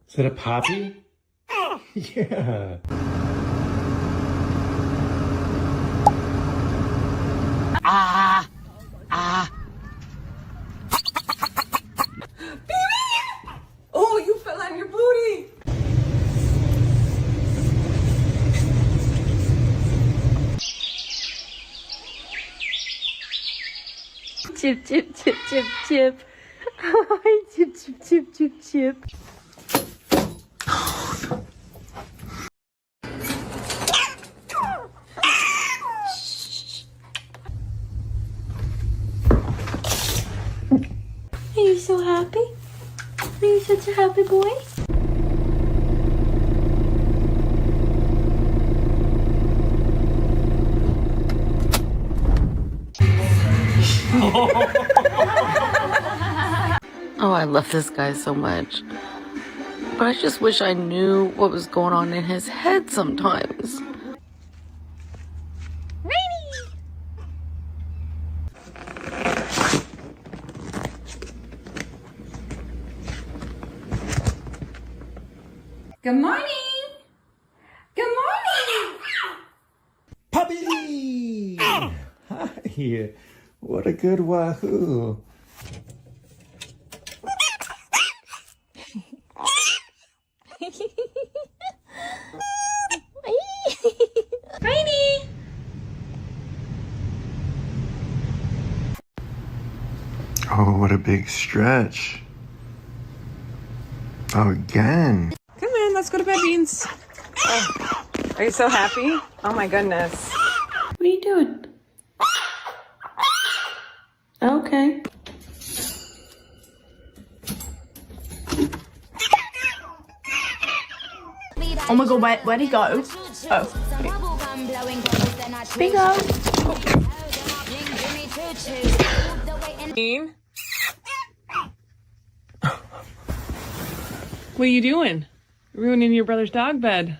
Is that a puppy? Yeah. Baby! Oh, you fell on your booty. Chip, chip, chip, chip, chip. Hi, chip, chip, chip, chip, chip. Are you so happy? Are you such a happy boy? Oh, I love this guy so much. But I just wish I knew what was going on in his head sometimes. Good morning. Good morning. Puppy! Hi. What a good wahoo. Prairie! Oh, what a big stretch. Oh, again. Come on, let's go to bed, Beans. Oh, are you so happy? Oh my goodness. What are you doing? Okay. Oh my god, where'd he go? Oh. Bingo! Bean? What are you doing? Ruining your brother's dog bed.